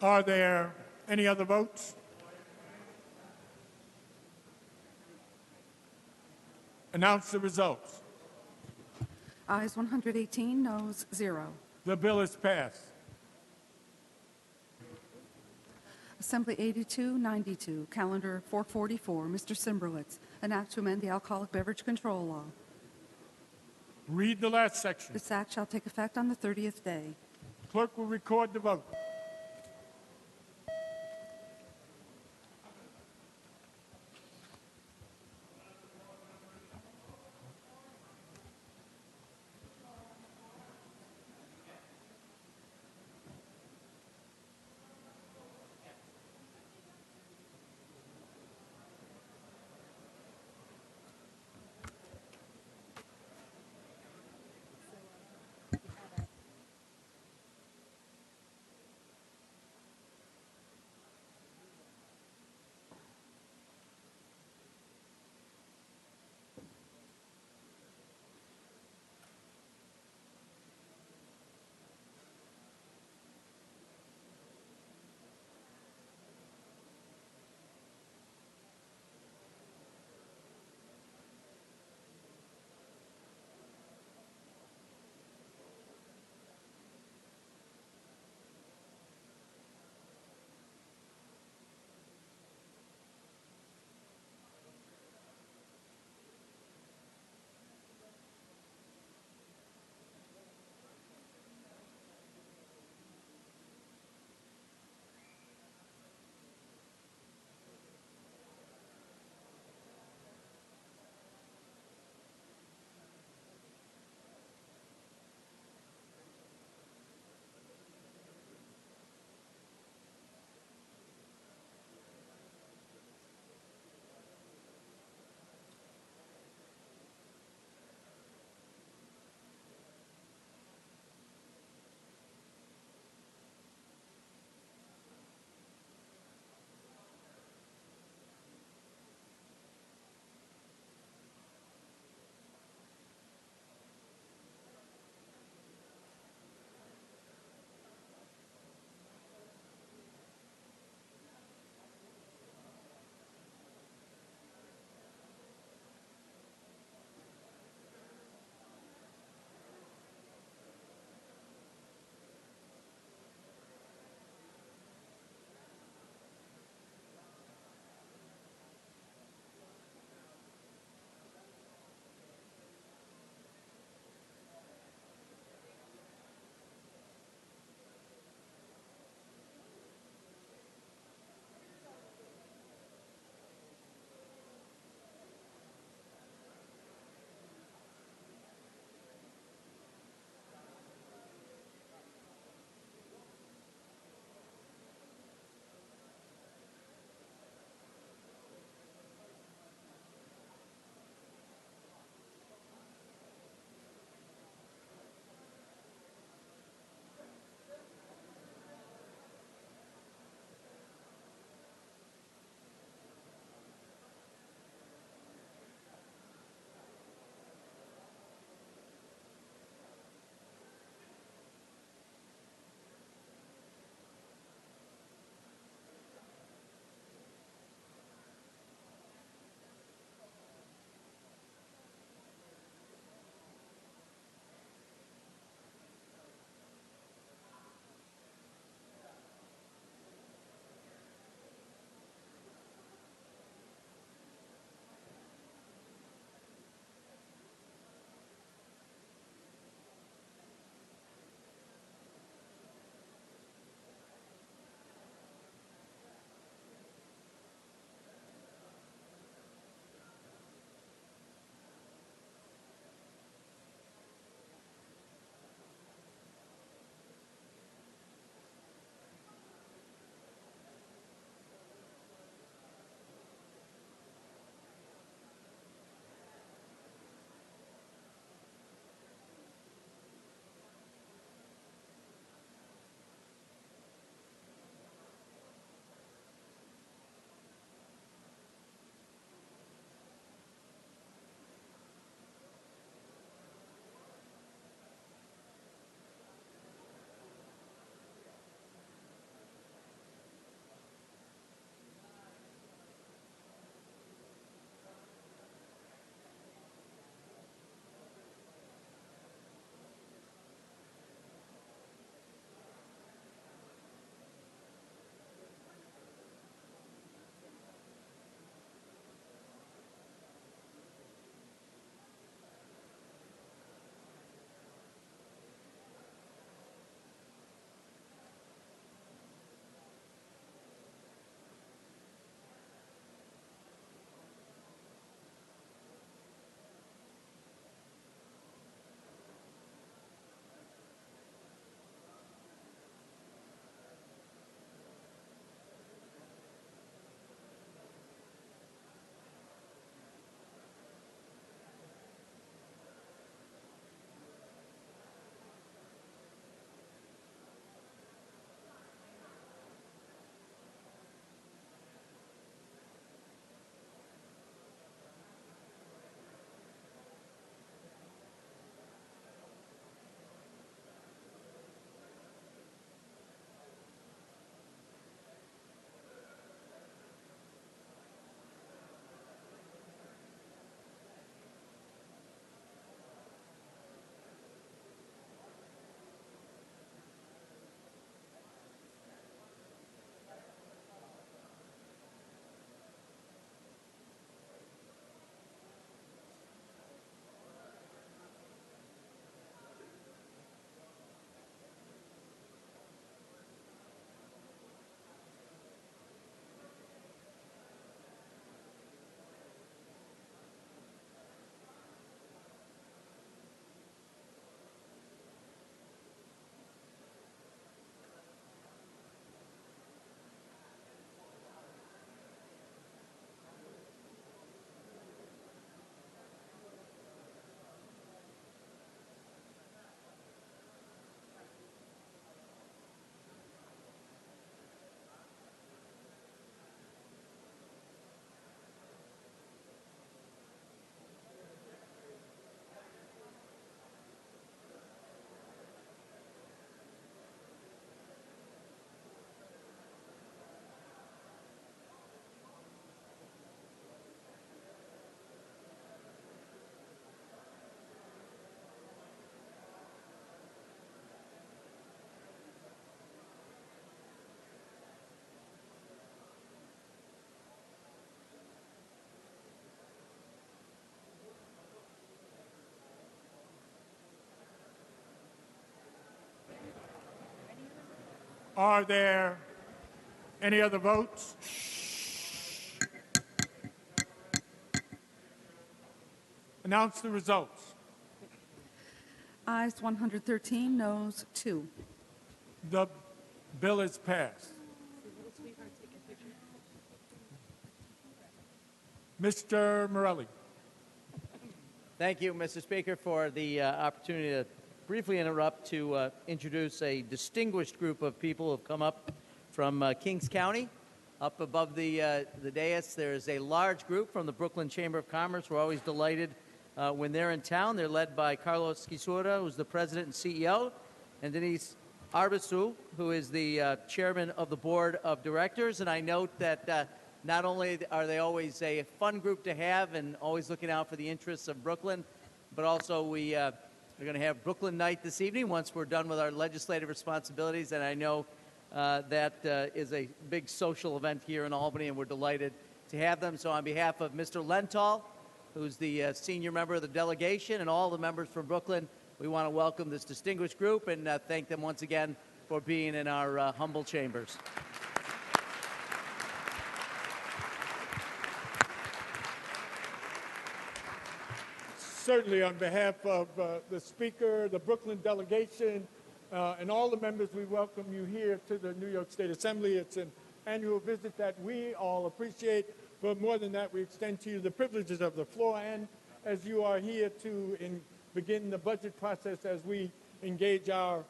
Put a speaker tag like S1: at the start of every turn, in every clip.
S1: Are there any other votes? Announce the results.
S2: Ayes 118, noes 0.
S1: The bill is passed.
S2: Assembly 8292, Calendar 444, Mr. Simberlitz, an act to amend the Alcoholic Beverage Control Law.
S1: Read the last section.
S2: This act shall take effect on the 30th day.
S1: Clerk will record the vote. Are there any other votes? Announce the results.
S2: Ayes 113, noes 2.
S1: The bill is passed. Mr. Morelli.
S3: Thank you, Mr. Speaker, for the opportunity to briefly interrupt to introduce a distinguished group of people who have come up from Kings County. Up above the dais, there is a large group from the Brooklyn Chamber of Commerce. We're always delighted when they're in town. They're led by Carlos Kisura, who's the president and CEO, and Denise Arbisu, who is the chairman of the board of directors. And I note that not only are they always a fun group to have and always looking out for the interests of Brooklyn, but also we are going to have Brooklyn Night this evening once we're done with our legislative responsibilities. And I know that is a big social event here in Albany, and we're delighted to have them. So on behalf of Mr. Lenthal, who's the senior member of the delegation, and all the members from Brooklyn, we want to welcome this distinguished group and thank them once again for being in our humble chambers.
S1: Certainly, on behalf of the Speaker, the Brooklyn delegation, and all the members, we welcome you here to the New York State Assembly. It's an annual visit that we all appreciate, but more than that, we extend to you the privileges of the floor, and as you are here to begin the budget process as we engage our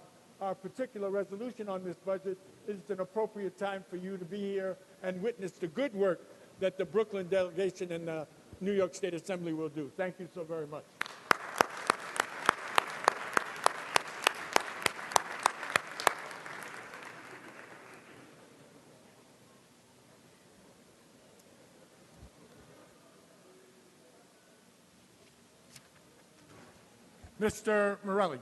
S1: particular resolution on this budget, it's an appropriate time for you to be here and witness the good work that the Brooklyn delegation and the New York State Assembly will do. Thank you so very much. Mr. Morelli.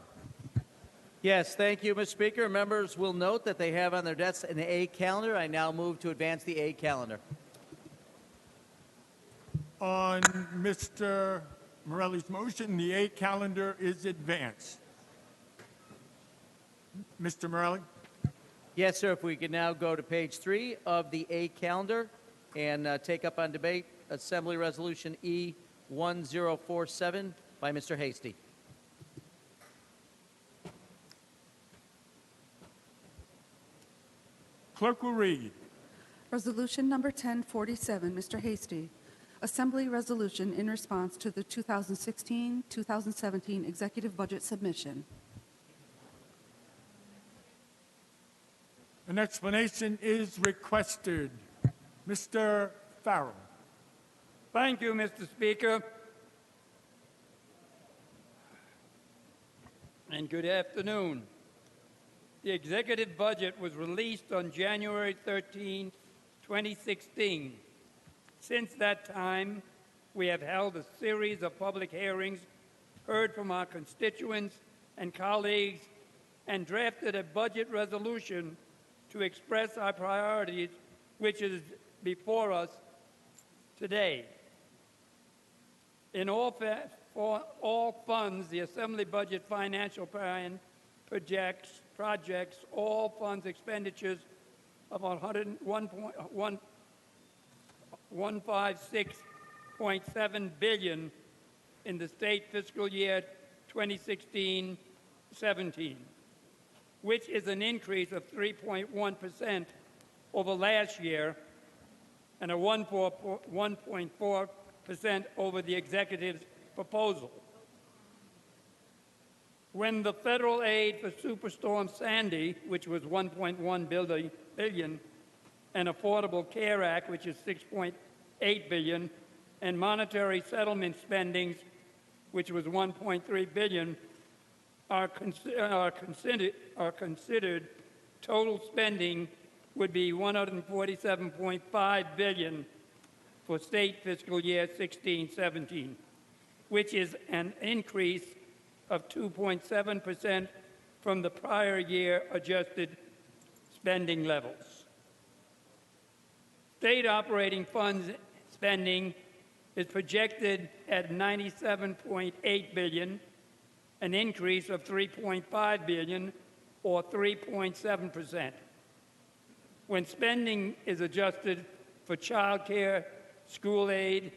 S3: Yes, thank you, Mr. Speaker. Members will note that they have on their desks an A calendar. I now move to advance the A calendar.
S1: On Mr. Morelli's motion, the A calendar is advanced. Mr. Morelli?
S3: Yes, sir. If we could now go to page 3 of the A calendar and take up on debate Assembly Resolution E1047 by Mr. Hasty.
S1: Clerk will read.
S2: Resolution number 1047, Mr. Hasty. Assembly resolution in response to the 2016-2017 executive budget submission.
S1: An explanation is requested. Mr. Farrell.
S4: Thank you, Mr. Speaker. And good afternoon. The executive budget was released on January 13, 2016. Since that time, we have held a series of public hearings, heard from our constituents and colleagues, and drafted a budget resolution to express our priorities, which is before us today. For all funds, the Assembly Budget Financial Plan projects all funds expenditures of $156.7 billion in the state fiscal year 2016-17, which is an increase of 3.1% over last year and a 1.4% over the executive's proposal. When the federal aid for Superstorm Sandy, which was $1.1 billion, and Affordable Care Act, which is $6.8 billion, and monetary settlement spendings, which was $1.3 billion, are considered, total spending would be $147.5 billion for state fiscal year 16-17, which is an increase of 2.7% from the prior year adjusted spending levels. State operating funds spending is projected at $97.8 billion, an increase of $3.5 billion, or 3.7%. When spending is adjusted for child care, school aid,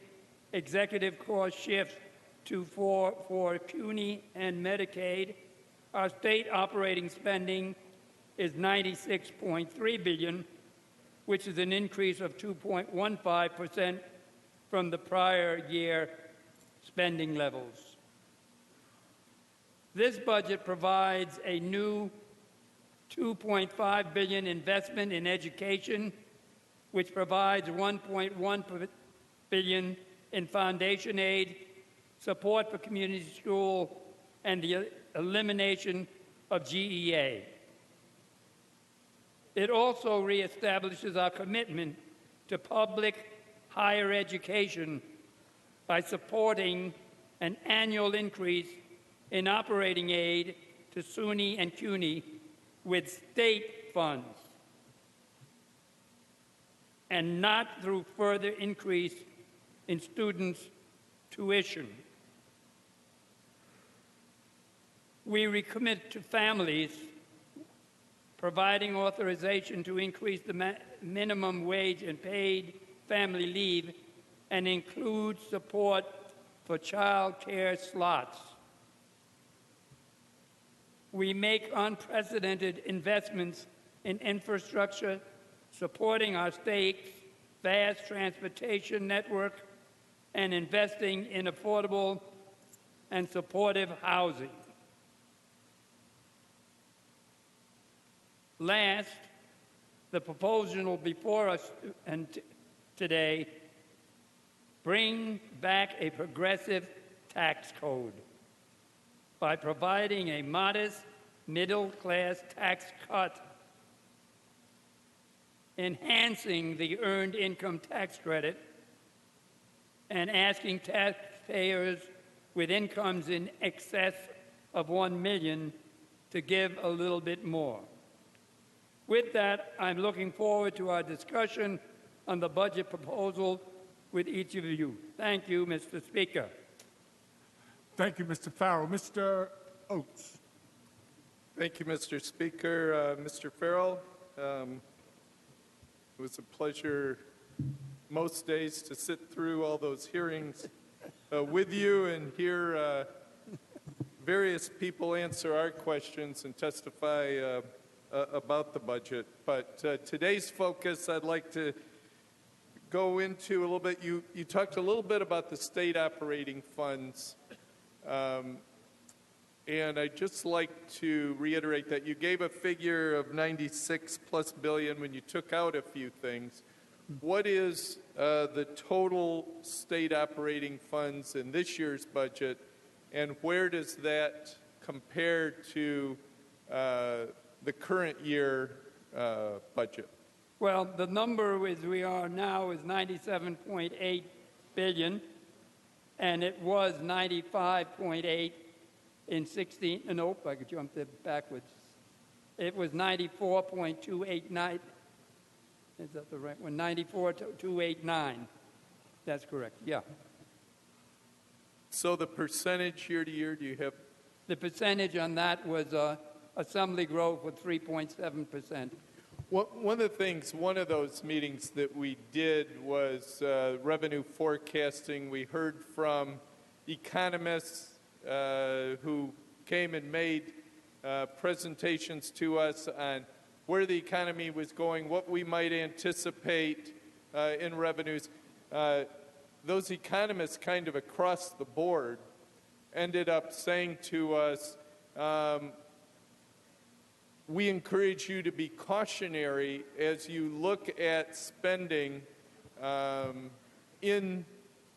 S4: executive cost shift for CUNY and Medicaid, our state operating spending is $96.3 billion, which is an increase of 2.15% from the prior year spending levels. This budget provides a new $2.5 billion investment in education, which provides $1.1 billion in foundation aid, support for community school, and the elimination of GEA. It also reestablishes our commitment to public higher education by supporting an annual increase in operating aid to SUNY and CUNY with state funds, and not through further increase in students' tuition. We recommit to families, providing authorization to increase the minimum wage and paid family leave and include support for child care slots. We make unprecedented investments in infrastructure, supporting our state's vast transportation network and investing in affordable and supportive housing. Last, the proposal before us today bring back a progressive tax code by providing a modest middle-class tax cut, enhancing the earned income tax credit, and asking taxpayers with incomes in excess of $1 million to give a little bit more. With that, I'm looking forward to our discussion on the budget proposal with each of you. Thank you, Mr. Speaker.
S1: Thank you, Mr. Farrell. Mr. Oates.
S5: Thank you, Mr. Speaker. Mr. Farrell, it was a pleasure most days to sit through all those hearings with you and hear various people answer our questions and testify about the budget. But today's focus, I'd like to go into a little bit. You talked a little bit about the state operating funds. And I'd just like to reiterate that you gave a figure of 96 plus billion when you took out a few things. What is the total state operating funds in this year's budget, and where does that compare to the current year budget?
S4: Well, the number as we are now is 97.8 billion, and it was 95.8 in 16. Nope, I jumped it backwards. It was 94.289. Is that the right one? 94.289. That's correct. Yeah.
S5: So the percentage year to year, do you have?
S4: The percentage on that was assembly growth was 3.7%.
S5: One of the things, one of those meetings that we did was revenue forecasting. We heard from economists who came and made presentations to us on where the economy was going, what we might anticipate in revenues. Those economists kind of across the board ended up saying to us, we encourage you to be cautionary as you look at spending in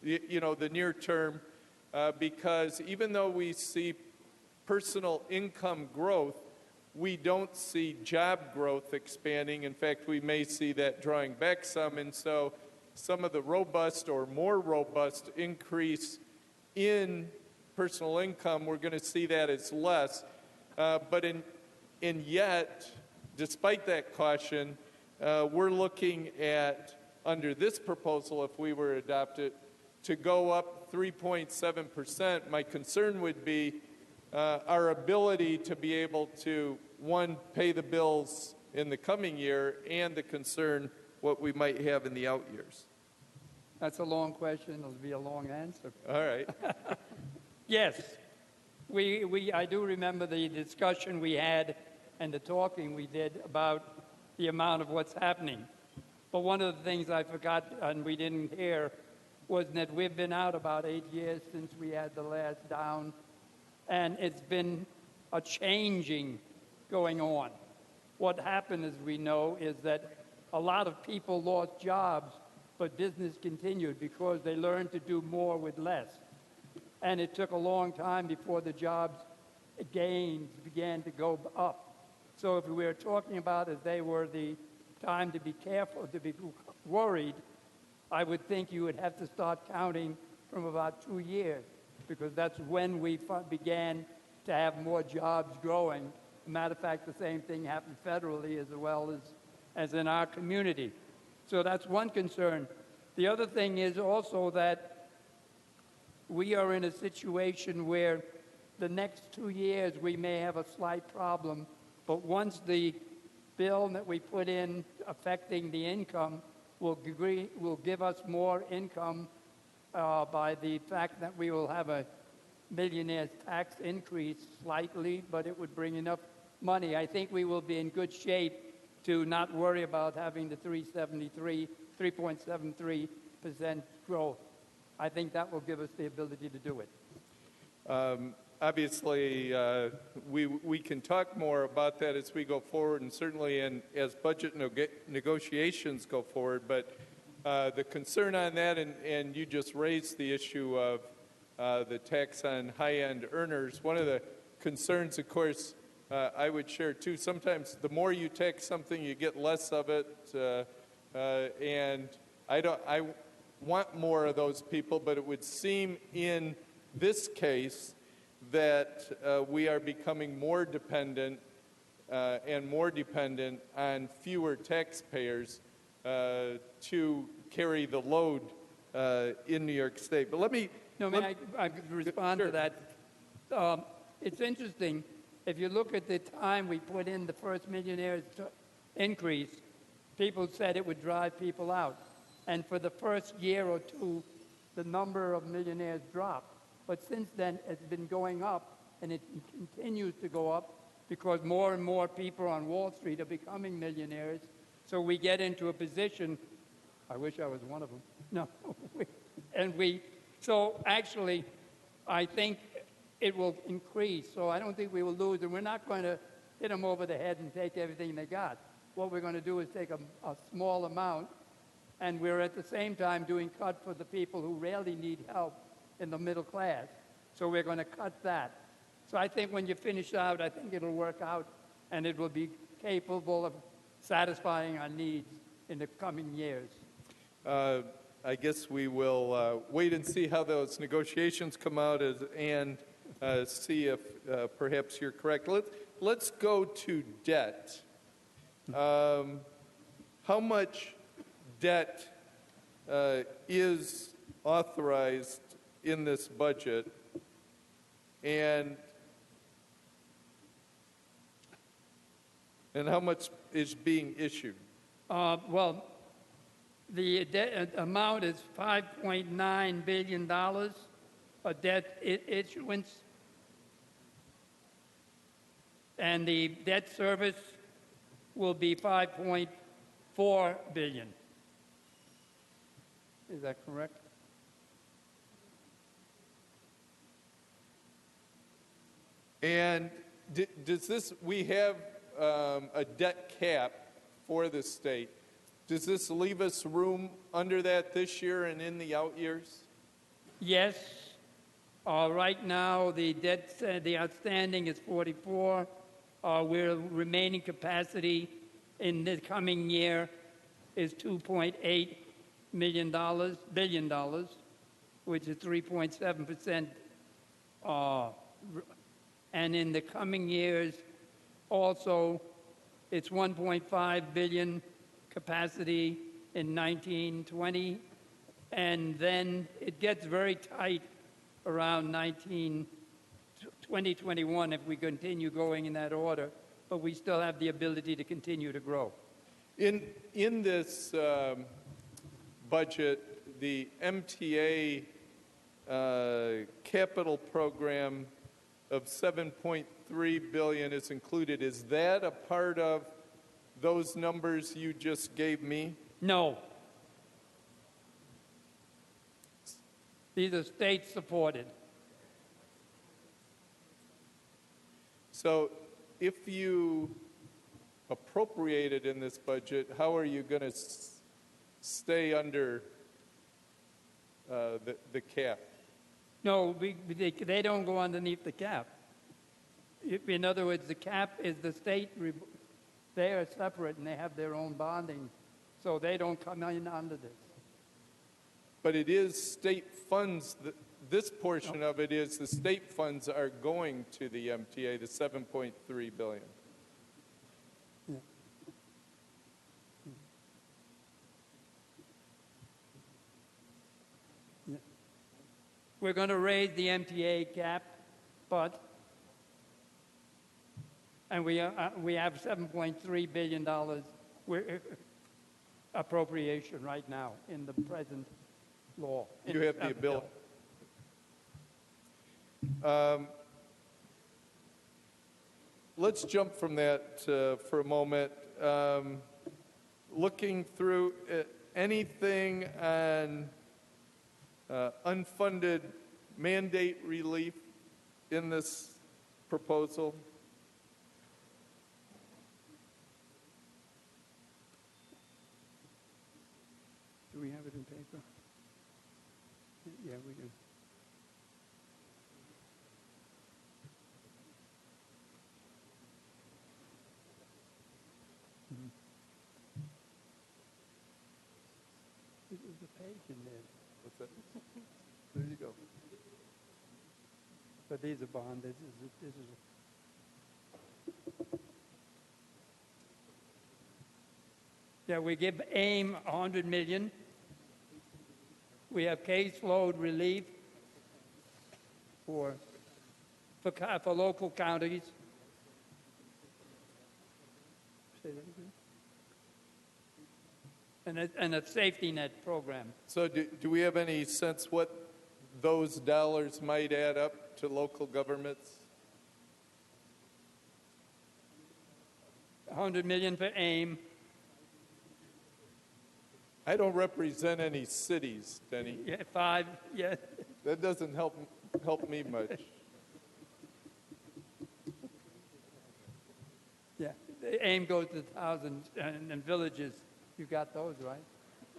S5: the near term, because even though we see personal income growth, we don't see job growth expanding. In fact, we may see that drawing back some, and so some of the robust or more robust increase in personal income, we're going to see that as less. And yet, despite that caution, we're looking at, under this proposal, if we were adopted, to go up 3.7%. My concern would be our ability to be able to, one, pay the bills in the coming year and the concern what we might have in the out years?
S4: That's a long question. It'll be a long answer.
S5: All right.
S4: Yes, I do remember the discussion we had and the talking we did about the amount of what's happening. But one of the things I forgot and we didn't hear was that we've been out about 8 years since we had the last down, and it's been a changing going on. What happened, as we know, is that a lot of people lost jobs, but business continued because they learned to do more with less. And it took a long time before the jobs gains began to go up. So if we were talking about as they were the time to be careful, to be worried, I would think you would have to start counting from about 2 years, because that's when we began to have more jobs growing. Matter of fact, the same thing happened federally as well as in our community. So that's one concern. The other thing is also that we are in a situation where the next 2 years we may have a slight problem, but once the bill that we put in affecting the income will give us more income by the fact that we will have a millionaire's tax increase slightly, but it would bring enough money. I think we will be in good shape to not worry about having the 3.73% growth. I think that will give us the ability to do it.
S5: Obviously, we can talk more about that as we go forward, and certainly as budget negotiations go forward. But the concern on that, and you just raised the issue of the tax on high-end earners. One of the concerns, of course, I would share too. Sometimes the more you tax something, you get less of it, and I want more of those people. But it would seem in this case that we are becoming more dependent and more dependent on fewer taxpayers to carry the load in New York State. But let me...
S4: No, may I respond
S5: Sure.
S4: to that? It's interesting. If you look at the time we put in the first millionaire's increase, people said it would drive people out. And for the first year or two, the number of millionaires dropped. But since then, it's been going up, and it continues to go up because more and more people on Wall Street are becoming millionaires. So we get into a position, I wish I was one of them. No. So actually, I think it will increase. So I don't think we will lose, and we're not going to hit them over the head and take everything they got. What we're going to do is take a small amount, and we're at the same time doing cut for the people who really need help in the middle class. So we're going to cut that. So I think when you finish out, I think it'll work out, and it will be capable of satisfying our needs in the coming years.
S5: I guess we will wait and see how those negotiations come out and see if perhaps you're correct. Let's go to debt. How much debt is authorized in this budget, and how much is being issued?
S4: Well, the amount is $5.9 billion, a debt issuance, and the debt service will be $5.4 billion. Is that correct?
S5: And does this, we have a debt cap for the state. Does this leave us room under that this year and in the out years?
S4: Yes. Right now, the outstanding is 44. We're remaining capacity in the coming year is $2.8 billion, which is 3.7%. And in the coming years, also, it's 1.5 billion capacity in 1920, and then it gets very tight around 2021 if we continue going in that order. but we still have the ability to continue to grow.
S5: In this budget, the MTA capital program of $7.3 billion is included. Is that a part of those numbers you just gave me?
S4: No. These are state-supported.
S5: So if you appropriate it in this budget, how are you going to stay under the cap?
S4: No, they don't go underneath the cap. In other words, the cap is the state. They are separate and they have their own bonding, so they don't come in under this.
S5: But it is state funds. This portion of it is the state funds are going to the MTA, the $7.3 billion.
S4: Yeah. Yeah. We're going to raise the MTA cap, and we have $7.3 billion appropriation right now in the present law.
S5: You have the ability. Let's jump from that for a moment. Looking through anything on unfunded mandate relief in this proposal?
S4: Do we have it in paper? Yeah, we do. There's a page in there.
S5: What's that? There you go.
S4: But these are bond. This is yeah, we give AIM $100 million. We have caseload relief for local counties. Say that again. And a safety net program.
S5: So do we have any sense what those dollars might add up to local governments?
S4: $100 million for AIM.
S5: I don't represent any cities, Denny.
S4: Yeah, 5. Yeah.
S5: That doesn't help me much.
S4: Yeah. The AIM goes to towns and villages. You got those, right?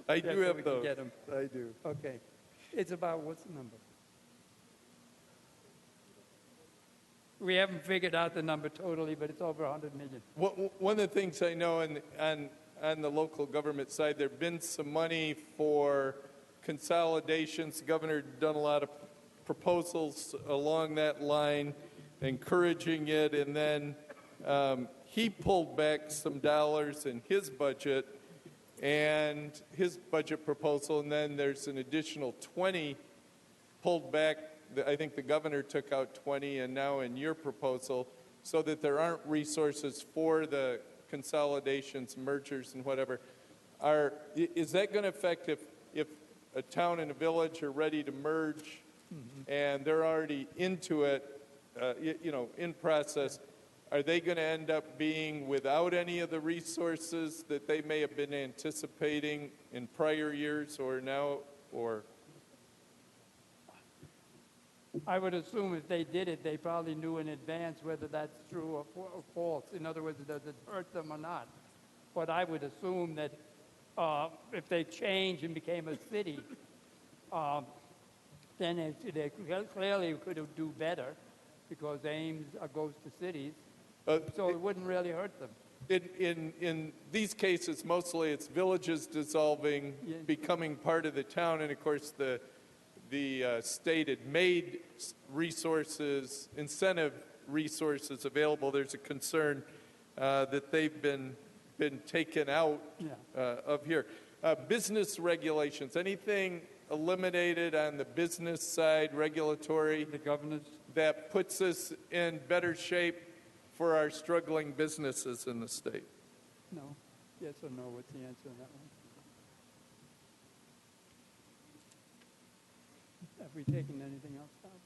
S5: I
S4: Yeah,
S5: do
S4: so
S5: have
S4: we can
S5: those.
S4: get 'em.
S5: I do.
S4: Okay. It's about, what's the number? We haven't figured out the number totally, but it's over $100 million.
S5: One of the things I know on the local government side, there have been some money for consolidations. The governor done a lot of proposals along that line, encouraging it, and then he pulled back some dollars in his budget and his budget proposal, and then there's an additional 20 pulled back. I think the governor took out 20, and now in your proposal, so that there aren't resources for the consolidations, mergers, and whatever. Is that going to affect if a town and a village are ready to merge, and they're already into it, in process? Are they going to end up being without any of the resources that they may have been anticipating in prior years or now, or?
S4: I would assume if they did it, they probably knew in advance whether that's true or false. In other words, does it hurt them or not? But I would assume that if they changed and became a city, then they clearly could do better because AIM goes to cities. So it wouldn't really hurt them.
S5: In these cases, mostly it's villages dissolving,
S4: Yeah.
S5: becoming part of the town, and of course the state had made resources, incentive resources available. There's a concern that they've been taken out of here. Business regulations, anything eliminated on the business side, regulatory,
S4: The governors,
S5: that puts us in better shape for our struggling businesses in the state?
S4: No. Yes or no? What's the answer on that one? Have we taken anything else out?